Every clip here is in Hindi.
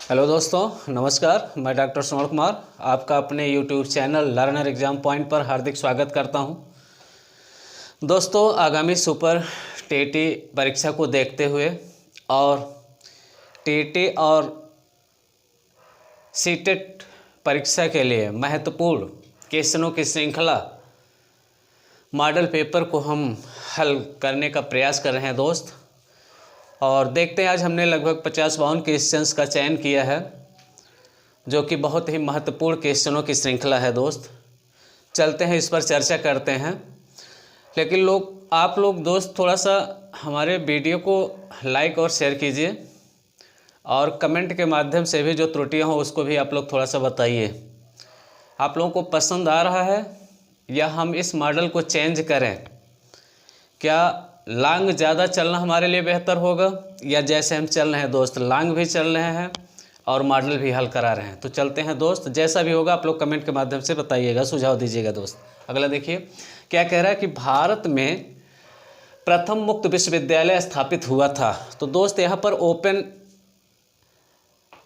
हेलो दोस्तों, नमस्कार। मैं डॉक्टर श्रवण कुमार आपका अपने YouTube channel learner exam point पर हार्दिक स्वागत करता हूं। दोस्तों, आगामी सुपर टीईटी परीक्षा को देखते हुए और टीईटी और सीटेट परीक्षा के लिए महत्वपूर्ण क्वेश्चनों की श्रृंखला मॉडल पेपर को हम हल करने का प्रयास कर रहे हैं दोस्त। और देखते हैं, आज हमने लगभग 50-52 क्वेश्चंस का चयन किया है, जो कि बहुत ही महत्वपूर्ण क्वेश्चनों की श्रृंखला है दोस्त। चलते हैं, इस पर चर्चा करते हैं। लेकिन आप लोग दोस्त थोड़ा सा हमारे वीडियो को लाइक और शेयर कीजिए, और कमेंट के माध्यम से भी जो त्रुटियां हों उसको भी आप लोग थोड़ा सा बताइए। आप लोगों को पसंद आ रहा है या हम इस मॉडल को चेंज करें? क्या लॉन्ग ज़्यादा चलना हमारे लिए बेहतर होगा, या जैसे हम चल रहे हैं दोस्त, लॉन्ग भी चल रहे हैं और मॉडल भी हल करा रहे हैं? तो चलते हैं दोस्त, जैसा भी होगा आप लोग कमेंट के माध्यम से बताइएगा, सुझाव दीजिएगा दोस्त। अगला देखिए क्या कह रहा है कि भारत में प्रथम मुक्त विश्वविद्यालय स्थापित हुआ था। तो दोस्त यहाँ पर ओपन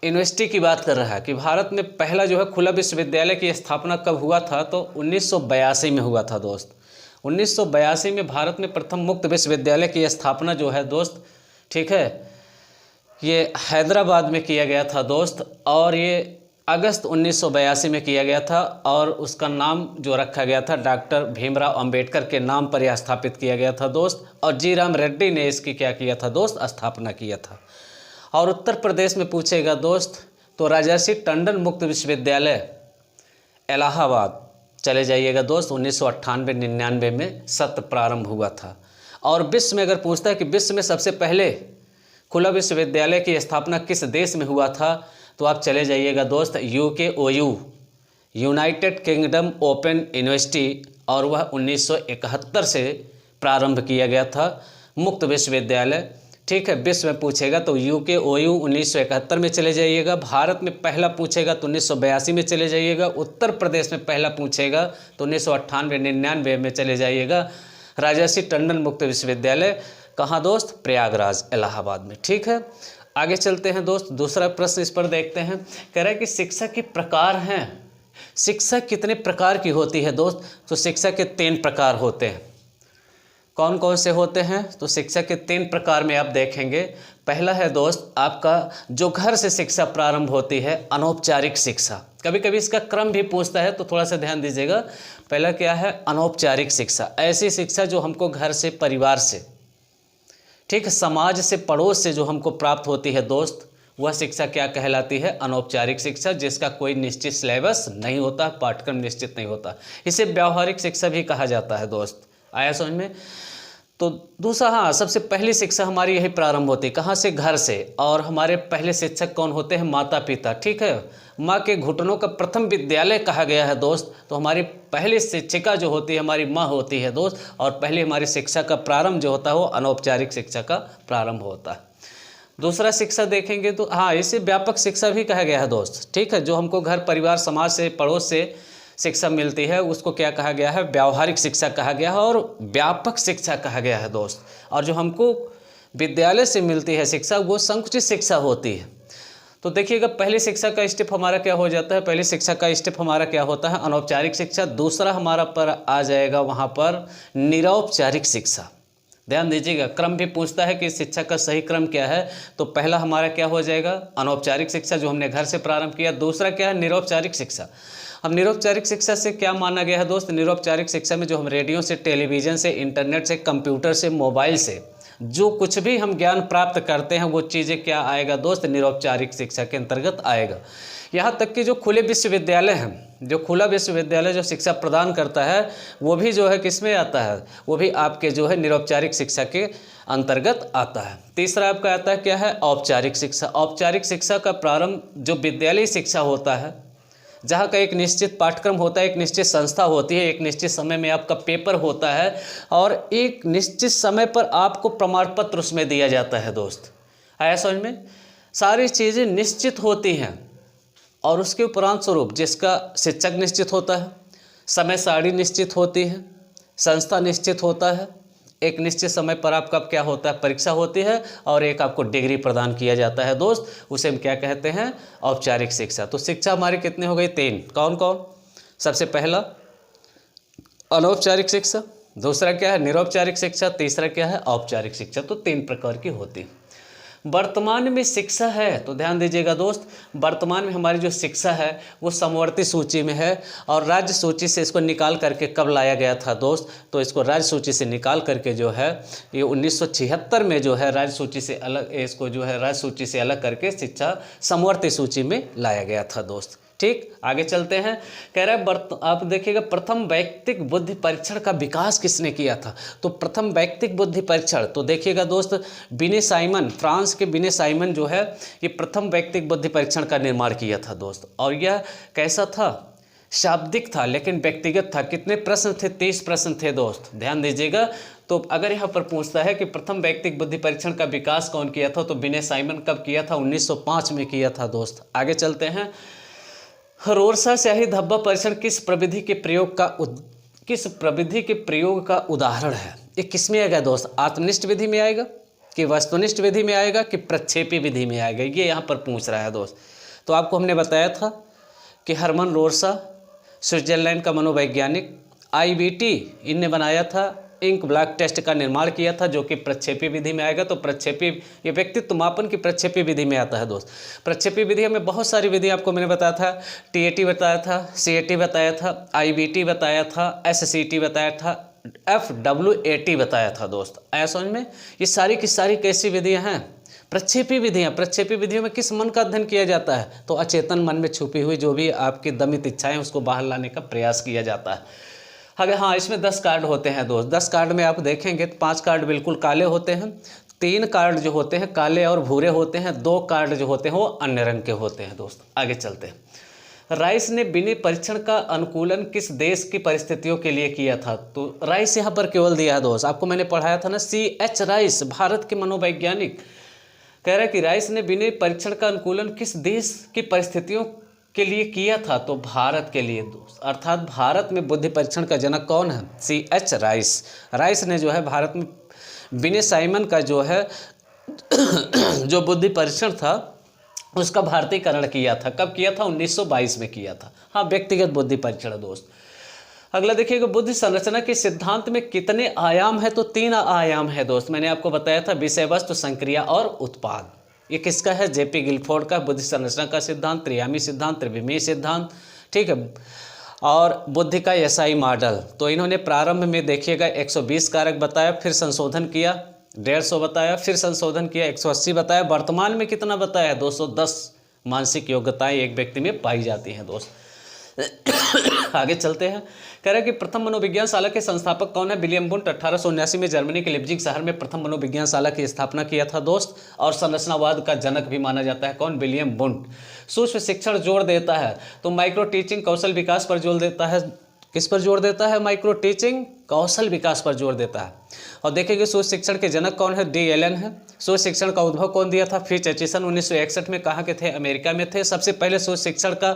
यूनिवर्सिटी की बात कर रहा है कि भारत में पहला जो है खुला विश्वविद्यालय की स्थापना कब हुआ था? तो 1982 में हुआ था दोस्त। 1982 में भारत में प्रथम मुक्त विश्वविद्यालय की स्थापना जो है दोस्त, ठीक है, ये हैदराबाद में किया गया था दोस्त, और ये अगस्त 1982 में किया गया था, और उसका नाम जो रखा गया था डॉक्टर भीमराव अंबेडकर के नाम पर यह स्थापित किया गया था दोस्त। और जी राम रेड्डी ने इसकी क्या किया था दोस्त? स्थापना किया था। और उत्तर प्रदेश में पूछेगा दोस्त तो राजर्षि टंडन मुक्त विश्वविद्यालय इलाहाबाद चले जाइएगा दोस्त, 1998-99 में सत्र प्रारंभ हुआ था। और विश्व में अगर पूछता है कि विश्व में सबसे पहले खुला विश्वविद्यालय की स्थापना किस देश में हुआ था, तो आप चले जाइएगा दोस्त UKOU, United kingdom open university, और वह 1971 से प्रारंभ किया गया था मुक्त विश्वविद्यालय, ठीक है। विश्व में पूछेगा तो UKOU 1971 में चले जाइएगा। भारत में पहला पूछेगा तो 1982 में चले जाइएगा। उत्तर प्रदेश में पहला पूछेगा तो 1998-99 में चले जाइएगा। राजर्षि टंडन मुक्त विश्वविद्यालय कहाँ दोस्त? प्रयागराज, इलाहाबाद में, ठीक है। आगे चलते हैं दोस्त, दूसरा प्रश्न इस पर देखते हैं। कह रहा है कि शिक्षा के प्रकार हैं। शिक्षा कितने प्रकार की होती है दोस्त? तो शिक्षा के 3 प्रकार होते हैं। कौन कौन से होते हैं? तो शिक्षा के 3 प्रकार में आप देखेंगे। पहला है दोस्त आपका जो घर से शिक्षा प्रारंभ होती है, अनौपचारिक शिक्षा। कभी कभी इसका क्रम भी पूछता है तो थोड़ा सा ध्यान दीजिएगा। पहला क्या है? अनौपचारिक शिक्षा। ऐसी शिक्षा जो हमको घर से, परिवार से, ठीक है, समाज से, पड़ोस से जो हमको प्राप्त होती है दोस्त, वह शिक्षा क्या कहलाती है? अनौपचारिक शिक्षा, जिसका कोई निश्चित सिलेबस नहीं होता, पाठ्यक्रम निश्चित नहीं होता। इसे व्यावहारिक शिक्षा भी कहा जाता है दोस्त। आया समझ में? तो दूसरा, हाँ, सबसे पहली शिक्षा हमारी यही प्रारंभ होती है, कहाँ से? घर से। और हमारे पहले शिक्षक कौन होते हैं? माता पिता, ठीक है। माँ के घुटनों का प्रथम विद्यालय कहा गया है दोस्त। तो हमारी पहली शिक्षिका जो होती है हमारी माँ होती है दोस्त, और पहले हमारी शिक्षा का प्रारंभ जो होता है वो अनौपचारिक शिक्षा का प्रारंभ होता है। दूसरा शिक्षा देखेंगे तो हाँ, इसे व्यापक शिक्षा भी कहा गया है दोस्त, ठीक है। जो हमको घर, परिवार, समाज से, पड़ोस से शिक्षा मिलती है उसको क्या कहा गया है? व्यावहारिक शिक्षा कहा गया है, और व्यापक शिक्षा कहा गया है दोस्त। और जो हमको विद्यालय से मिलती है शिक्षा, वो संकुचित शिक्षा होती है। तो देखिएगा, पहली शिक्षा का स्टेप हमारा क्या हो जाता है? पहली शिक्षा का स्टेप हमारा क्या होता है? अनौपचारिक शिक्षा। दूसरा हमारा पर आ जाएगा वहाँ पर निरौपचारिक शिक्षा। ध्यान दीजिएगा, क्रम भी पूछता है कि शिक्षा का सही क्रम क्या है। तो पहला हमारा क्या हो जाएगा? अनौपचारिक शिक्षा, जो हमने घर से प्रारंभ किया। दूसरा क्या है? निरौपचारिक शिक्षा। अब निरौपचारिक शिक्षा से क्या माना गया है दोस्त? निरौपचारिक शिक्षा में जो हम रेडियो से, टेलीविज़न से, इंटरनेट से, कंप्यूटर से, मोबाइल से जो कुछ भी हम ज्ञान प्राप्त करते हैं, वो चीज़ें क्या आएगा दोस्त? निरौपचारिक शिक्षा के अंतर्गत आएगा। यहाँ तक कि जो खुले विश्वविद्यालय हैं, जो खुला विश्वविद्यालय जो शिक्षा प्रदान करता है, वो भी जो है किस में आता है? वो भी आपके जो है निरौपचारिक शिक्षा के अंतर्गत आता है। तीसरा आपका आता है क्या है? औपचारिक शिक्षा। औपचारिक शिक्षा का प्रारंभ जो विद्यालय शिक्षा होता है, जहाँ का एक निश्चित पाठ्यक्रम होता है, एक निश्चित संस्था होती है, एक निश्चित समय में आपका पेपर होता है, और एक निश्चित समय पर आपको प्रमाण पत्र उसमें दिया जाता है दोस्त। आया समझ में? सारी चीज़ें निश्चित होती हैं, और उसके उपरांत स्वरूप जिसका शिक्षक निश्चित होता है, समय सारणी निश्चित होती है, संस्था निश्चित होता है, एक निश्चित समय पर आपका क्या होता है, परीक्षा होती है, और एक आपको डिग्री प्रदान किया जाता है दोस्त, उसे हम क्या कहते हैं, औपचारिक शिक्षा। तो शिक्षा हमारी कितनी हो गई, 3। कौन कौन? सबसे पहला अनौपचारिक शिक्षा, दूसरा क्या है, निरौपचारिक शिक्षा, तीसरा क्या है, औपचारिक शिक्षा। तो 3 प्रकार की होती है। वर्तमान में शिक्षा है, तो ध्यान दीजिएगा दोस्त, वर्तमान में हमारी जो शिक्षा है वो समवर्ती सूची में है, और राज्य सूची से इसको निकाल करके कब लाया गया था दोस्त, तो इसको राज्य सूची से निकाल करके जो है ये 1976 में जो है राज्य सूची से अलग, इसको जो है राज्य सूची से अलग करके शिक्षा समवर्ती सूची में लाया गया था दोस्त। ठीक, आगे चलते हैं। कह रहा है आप देखिएगा, प्रथम वैयक्तिक बुद्धि परीक्षण का विकास किसने किया था? तो प्रथम वैयक्तिक बुद्धि परीक्षण, तो देखिएगा दोस्त, बिने साइमन, फ्रांस के बिने साइमन जो है ये प्रथम वैयक्तिक बुद्धि परीक्षण का निर्माण किया था दोस्त। और यह कैसा था? शाब्दिक था, लेकिन व्यक्तिगत था। कितने प्रश्न थे? 30 प्रश्न थे दोस्त, ध्यान दीजिएगा। तो अगर यहाँ पर पूछता है कि प्रथम वैयक्तिक बुद्धि परीक्षण का विकास कौन किया था, तो बिने साइमन कब किया था? 1905 में किया था दोस्त। आगे चलते हैं। रोरसा स्याही धब्बा परीक्षण किस प्रविधि के प्रयोग का उदाहरण है? ये किस में आएगा दोस्त? आत्मनिष्ठ विधि में आएगा, कि वस्तुनिष्ठ विधि में आएगा, कि प्रक्षेपी विधि में आएगा? ये यहाँ पर पूछ रहा है दोस्त। तो आपको हमने बताया था कि हरमन रोरसा, स्विट्जरलैंड का मनोवैज्ञानिक, IBT इनने बनाया था, इंक ब्लॉक टेस्ट का निर्माण किया था, जो कि प्रक्षेपी विधि में आएगा। तो प्रक्षेपी, ये व्यक्तित्व मापन की प्रक्षेपी विधि में आता है दोस्त। प्रक्षेपी विधि में बहुत सारी विधि आपको मैंने बताया था, TAT बताया था, CAT बताया था, IBT बताया था, SCT बताया था, FWAT बताया था दोस्त। आया समझ में? ये सारी की सारी कैसी विधियाँ हैं? प्रक्षेपी विधियाँ। प्रक्षेपी विधियों में किस मन का अध्ययन किया जाता है? तो अचेतन मन में छुपी हुई जो भी आपकी दमित इच्छाएं, उसको बाहर लाने का प्रयास किया जाता है। अगर हाँ, इसमें 10 कार्ड होते हैं दोस्त। 10 कार्ड में आप देखेंगे तो 5 कार्ड बिल्कुल काले होते हैं, 3 कार्ड जो होते हैं काले और भूरे होते हैं, 2 कार्ड जो होते हैं वो अन्य रंग के होते हैं दोस्त। आगे चलते हैं। राइस ने बिने परीक्षण का अनुकूलन किस देश की परिस्थितियों के लिए किया था? तो राइस यहाँ पर केवल दिया है दोस्त। आपको मैंने पढ़ाया था ना, CH राइस, भारत के मनोवैज्ञानिक। कह रहा है कि राइस ने बिने परीक्षण का अनुकूलन किस देश की परिस्थितियों के लिए किया था? तो भारत के लिए दोस्त। अर्थात भारत में बुद्धि परीक्षण का जनक कौन है? CH rice. राइस ने जो है भारत में बिने साइमन का जो है जो बुद्धि परीक्षण था उसका भारतीयकरण किया था। कब किया था? 1922 में किया था। हाँ, व्यक्तिगत बुद्धि परीक्षण दोस्त। अगला देखिएगा, बुद्धि संरचना के सिद्धांत में कितने आयाम है? तो 3 आयाम है दोस्त। मैंने आपको बताया था, विषय वस्तु, संक्रिया और उत्पाद। ये किसका है? JP गिलफोर्ड का बुद्धि संरचना का सिद्धांत, त्रियामी सिद्धांत, त्रिविमीय सिद्धांत। ठीक है, और बुद्धि का SI मॉडल। तो इन्होंने प्रारंभ में देखिएगा 120 कारक बताया, फिर संशोधन किया 150 बताया, फिर संशोधन किया 180 बताया, वर्तमान में कितना बताया? 210 मानसिक योग्यताएं एक व्यक्ति में पाई जाती हैं दोस्त। आगे चलते हैं। कह रहा है कि प्रथम मनोविज्ञानशाला के संस्थापक कौन है? William Wundt. 1879 में जर्मनी के लिप्जिग शहर में प्रथम मनोविज्ञानशाला की स्थापना किया था दोस्त। और संरचनावाद का जनक भी माना जाता है। कौन? William Wundt. सूक्ष्म शिक्षण जोर देता है, तो माइक्रो टीचिंग कौशल विकास पर जोर देता है। किस पर जोर देता है? माइक्रो टीचिंग कौशल विकास पर जोर देता है। और देखेंगे सूक्ष्म शिक्षण के जनक कौन है? D. एलन है। सूक्ष्म शिक्षण का उद्भव कौन दिया था? Fitch Aitchison. 1961 में कहाँ के थे? अमेरिका में थे। सबसे पहले सूक्ष्म शिक्षण का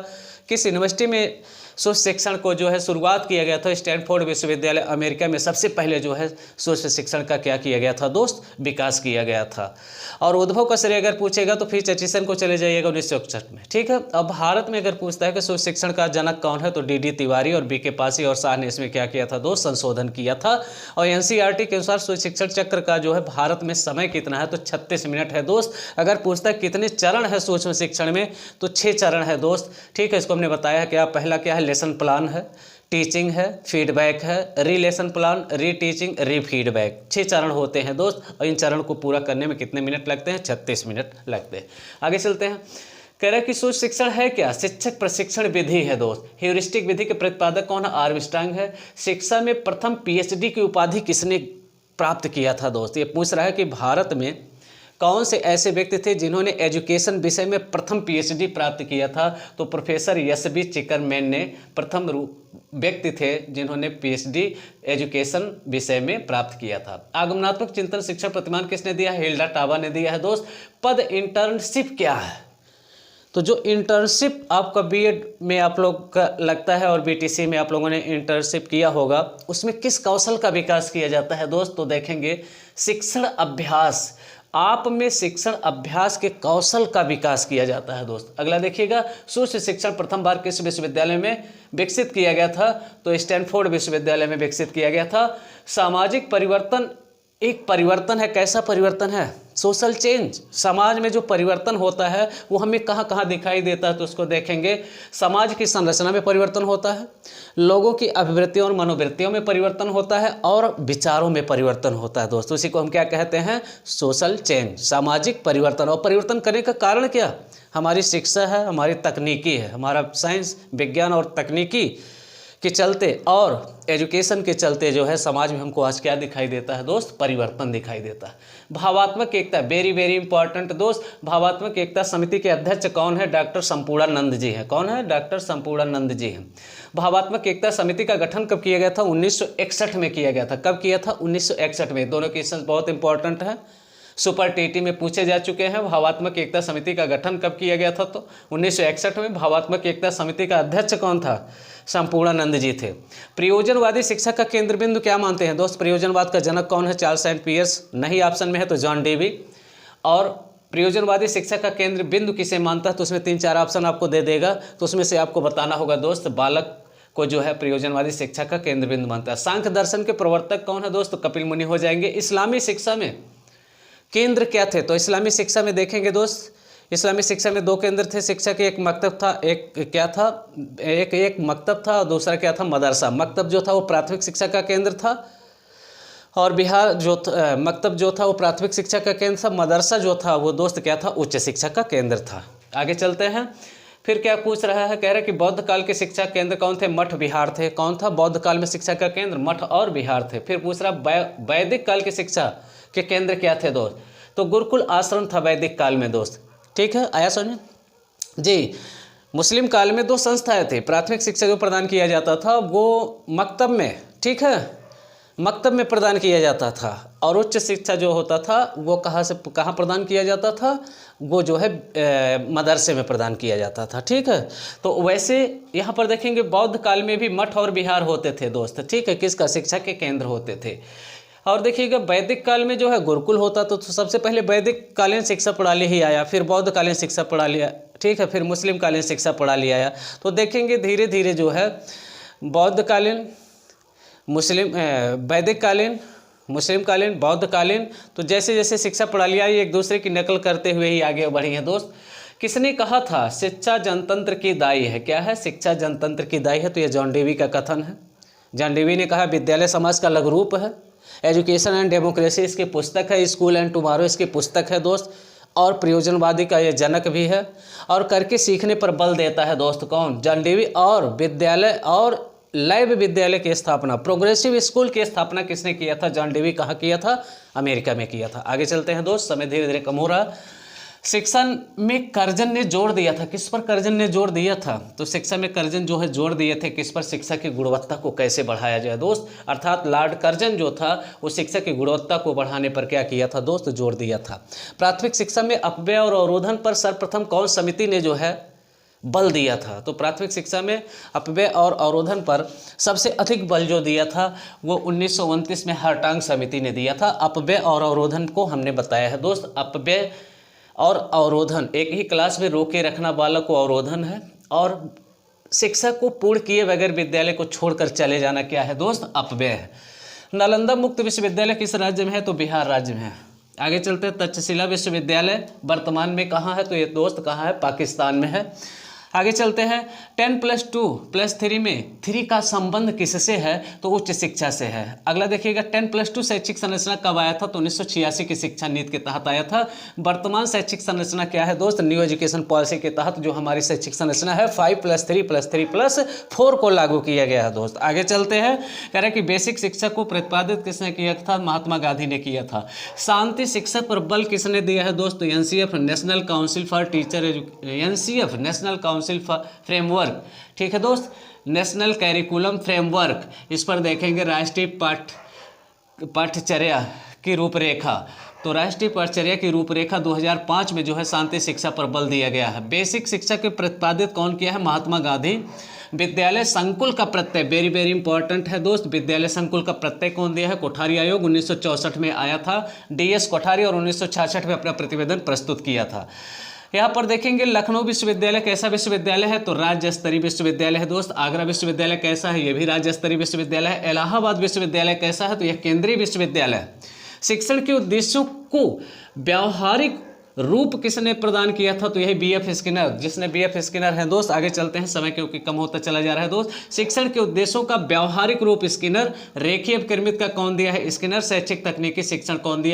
किस यूनिवर्सिटी में सूक्ष्म शिक्षण को जो है शुरुआत किया गया था? स्टैनफोर्ड विश्वविद्यालय अमेरिका में सबसे पहले जो है सूक्ष्म शिक्षण का क्या किया गया था दोस्त? विकास किया गया था। और उद्भव का श्रेय अगर पूछेगा तो फिच एचिसन को चले जाइएगा 1961 में। ठीक है। अब भारत में अगर पूछता है कि सूक्ष्म शिक्षण का जनक कौन है, तो D.D. तिवारी और B.K. पासी और शाह ने इसमें क्या किया था दोस्त? संशोधन किया था। और NCERT के अनुसार सूक्ष्म शिक्षण चक्र का जो है भारत में समय कितना है? तो 36 मिनट है दोस्त। अगर पूछता है कितने चरण है सूक्ष्म शिक्षण में, तो 6 चरण है दोस्त। ठीक है, इसको हमने बताया है। क्या पहला क्या है? लेसन प्लान है, टीचिंग है, फीडबैक है, रीलेसन प्लान, री टीचिंग, री फीडबैक। 6 चरण होते हैं दोस्त। और इन चरण को पूरा करने में कितने मिनट लगते हैं? 36 मिनट लगते हैं। आगे चलते हैं। कह रहा है कि सूक्ष्म शिक्षण है क्या? शिक्षक प्रशिक्षण विधि है दोस्त। ह्यूरिस्टिक विधि के प्रतिपादक कौन है? आर्मस्ट्रांग है। शिक्षा में प्रथम PhD की उपाधि किसने प्राप्त किया था दोस्त? ये पूछ रहा है कि भारत में कौन से ऐसे व्यक्ति थे जिन्होंने एजुकेशन विषय में प्रथम PhD प्राप्त किया था? तो प्रोफेसर SB चिकरमैन ने प्रथम व्यक्ति थे जिन्होंने PhD एजुकेशन विषय में प्राप्त किया था। आगमनात्मक चिंतन शिक्षण प्रतिमान किसने दिया है? हिल्डा टाबा ने दिया है दोस्त। पद इंटर्नशिप क्या है? तो जो इंटर्नशिप आपका बीएड में आप लोग का लगता है और बीटीसी में आप लोगों ने इंटर्नशिप किया होगा, उसमें किस कौशल का विकास किया जाता है दोस्त? तो देखेंगे शिक्षण अभ्यास, आप में शिक्षण अभ्यास के कौशल का विकास किया जाता है दोस्त। अगला देखिएगा, सूक्ष्म शिक्षण प्रथम बार किस विश्वविद्यालय में विकसित किया गया था? तो स्टैनफोर्ड विश्वविद्यालय में विकसित किया गया था। सामाजिक परिवर्तन एक परिवर्तन है, कैसा परिवर्तन है? Social change. समाज में जो परिवर्तन होता है वो हमें कहाँ कहाँ दिखाई देता है, तो उसको देखेंगे। समाज की संरचना में परिवर्तन होता है, लोगों की अभिवृत्तियों और मनोवृत्तियों में परिवर्तन होता है, और विचारों में परिवर्तन होता है दोस्तों। इसी को हम क्या कहते हैं? सोशल चेंज, सामाजिक परिवर्तन। और परिवर्तन करने का कारण क्या? हमारी शिक्षा है, हमारी तकनीकी है, हमारा साइंस विज्ञान और तकनीकी के चलते और एजुकेशन के चलते जो है समाज में हमको आज क्या दिखाई देता है दोस्त? परिवर्तन दिखाई देता है। भावात्मक एकता, वेरी वेरी इंपॉर्टेंट दोस्त। भावात्मक एकता समिति के अध्यक्ष कौन है? डॉक्टर संपूर्णानंद जी हैं। कौन है? डॉक्टर संपूर्णानंद जी हैं। भावात्मक एकता समिति का गठन कब किया गया था? 1961 में किया गया था। कब किया था? 1961 में। दोनों क्वेश्चन बहुत इंपॉर्टेंट है, सुपर टीटी में पूछे जा चुके हैं। भावात्मक एकता समिति का गठन कब किया गया था? तो 1961 में। भावात्मक एकता समिति का अध्यक्ष कौन था? संपूर्णानंद जी थे। प्रयोजनवादी शिक्षा का केंद्र बिंदु क्या मानते हैं दोस्त? प्रयोजनवाद का जनक कौन है? Charles and Peirce. नहीं ऑप्शन में है तो जॉन डेवी। और प्रयोजनवादी शिक्षा का केंद्र बिंदु किसे मानता है? तो उसमें 3-4 ऑप्शन आपको दे देगा, तो उसमें से आपको बताना होगा दोस्त, बालक को जो है प्रयोजनवादी शिक्षा का केंद्र बिंदु मानता है। सांख्य दर्शन के प्रवर्तक कौन है दोस्त? तो कपिल मुनि हो जाएंगे। इस्लामी शिक्षा में केंद्र क्या थे? तो इस्लामी शिक्षा में देखेंगे दोस्त, इस्लामी शिक्षा में 2 केंद्र थे शिक्षा के। एक मकतब था, एक क्या था? एक मकतब था और दूसरा क्या था? मदरसा। मकतब जो था वो प्राथमिक शिक्षा का केंद्र था, और बिहार जो मकतब जो था वो प्राथमिक शिक्षा का केंद्र था। मदरसा जो था वो दोस्त क्या था? उच्च शिक्षा का केंद्र था। आगे चलते हैं। फिर क्या पूछ रहा है? कह रहे हैं कि बौद्ध काल के शिक्षा केंद्र कौन थे? मठ विहार थे। कौन था बौद्ध काल में शिक्षा का केंद्र? मठ और विहार थे। फिर पूछ रहा वैदिक काल के शिक्षा के केंद्र क्या थे दोस्त? तो गुरुकुल आश्रम था वैदिक काल में दोस्त। ठीक है, आया समझ जी। मुस्लिम काल में 2 संस्थाएं थी। प्राथमिक शिक्षा जो प्रदान किया जाता था वो मकतब में, ठीक है, मकतब में प्रदान किया जाता था, और उच्च शिक्षा जो होता था वो कहाँ प्रदान किया जाता था? वो जो है मदरसे में प्रदान किया जाता था। ठीक है, तो वैसे यहाँ पर देखेंगे बौद्ध काल में भी मठ और विहार होते थे दोस्त। ठीक है, किसका? शिक्षा के केंद्र होते थे। और देखिएगा वैदिक काल में जो है गुरुकुल होता तो सबसे पहले वैदिक कालीन शिक्षा प्रणाली ही आया, फिर बौद्ध कालीन शिक्षा प्रणाली, ठीक है, फिर मुस्लिम कालीन शिक्षा प्रणाली आया। तो देखेंगे धीरे धीरे जो है बौद्ध कालीन, मुस्लिम, वैदिक कालीन, मुस्लिम कालीन, बौद्ध कालीन, तो जैसे जैसे शिक्षा प्रणाली आई एक दूसरे की नकल करते हुए ही आगे बढ़ी है दोस्त। किसने कहा था शिक्षा जनतंत्र की दाई है? क्या है? शिक्षा जनतंत्र की दाई है। तो यह जॉन डेवी का कथन है। जॉन डेवी ने कहा विद्यालय समाज का लघु रूप है। एजुकेशन एंड डेमोक्रेसी इसकी पुस्तक है। स्कूल एंड टुमारो इसकी पुस्तक है दोस्त। और प्रयोजनवादी का यह जनक भी है, और करके सीखने पर बल देता है दोस्त। कौन? John Dewey. और विद्यालय और लैब विद्यालय की स्थापना, प्रोग्रेसिव स्कूल की स्थापना किसने किया था? John Dewey. कहाँ किया था? अमेरिका में किया था। आगे चलते हैं दोस्त, समय धीरे धीरे कम हो रहा। शिक्षा में कर्जन ने जोर दिया था। किस पर कर्जन ने जोर दिया था? तो शिक्षा में कर्जन जो है जोर दिए थे किस पर? शिक्षा की गुणवत्ता को कैसे बढ़ाया जाए दोस्त। अर्थात लॉर्ड कर्जन जो था वो शिक्षा की गुणवत्ता को बढ़ाने पर क्या किया था दोस्त? जोर दिया था। प्राथमिक शिक्षा में अपव्यय और अवरोधन पर सर्वप्रथम कौन समिति ने जो है बल दिया था? तो प्राथमिक शिक्षा में अपव्यय और अवरोधन पर सबसे अधिक बल जो दिया था वो 1929 में हार्टांग समिति ने दिया था। अपव्यय और अवरोधन को हमने बताया है दोस्त। अपव्यय और अवरोधन, एक ही क्लास में रोके रखना बालक को अवरोधन है, और शिक्षा को पूर्ण किए बगैर विद्यालय को छोड़कर चले जाना क्या है दोस्त? अपव्यय है। नालंदा मुक्त विश्वविद्यालय किस राज्य में है? तो बिहार राज्य में है। आगे चलते हैं। तक्षशिला विश्वविद्यालय वर्तमान में कहाँ है? तो ये दोस्त कहाँ है? पाकिस्तान में है। आगे चलते हैं। 10+2+3 में 3 का संबंध किससे है? तो उच्च शिक्षा से है। अगला देखिएगा 10+2 शैक्षिक संरचना कब आया था? तो 1986 की शिक्षा नीति के तहत आया था। वर्तमान शैक्षिक संरचना क्या है दोस्त? न्यू एजुकेशन पॉलिसी के तहत जो हमारी शैक्षिक संरचना है 5+3+3+4 को लागू किया गया है दोस्त। आगे चलते हैं। कह रहे हैं कि बेसिक शिक्षा को प्रतिपादित किसने किया था? महात्मा गांधी ने किया था। शांति शिक्षा पर बल किसने दिया है दोस्त? तो NCF, national council for teacher NCF, national council framework. ठीक है दोस्त, नेशनल कैरिकुलम फ्रेमवर्क, इस पर देखेंगे राष्ट्रीय पाठ्यचर्या की रूपरेखा तो राष्ट्रीय परिचर्या की रूपरेखा 2005 में जो है शांति शिक्षा पर बल दिया गया है। बेसिक शिक्षा के प्रतिपादित कौन किया है? महात्मा गांधी। विद्यालय संकुल का प्रत्यय, वेरी वेरी इंपॉर्टेंट है दोस्त, विद्यालय संकुल का प्रत्यय कौन दिया है? कोठारी आयोग 1964 में आया था, DS कोठारी, और 1966 में अपना प्रतिवेदन प्रस्तुत किया था। यहाँ पर देखेंगे लखनऊ विश्वविद्यालय कैसा विश्वविद्यालय है? तो राज्य स्तरीय विश्वविद्यालय है दोस्त। आगरा विश्वविद्यालय कैसा है? ये भी राज्य स्तरीय विश्वविद्यालय है। इलाहाबाद विश्वविद्यालय कैसा है? तो यह केंद्रीय विश्वविद्यालय है। शिक्षण के उद्देश्यों को व्यावहारिक रूप किसने प्रदान किया था? तो यही BF स्किनर, जिसने BF स्किनर है दोस्त। आगे चलते हैं, समय क्योंकि कम होता चला जा रहा है दोस्त। शिक्षण के उद्देश्यों का व्यावहारिक रूप स्किनर। रेखीय अपक्रमित का कौन दिया है? स्किनर। शैक्षिक तकनीकी शिक्षण कौन दिया?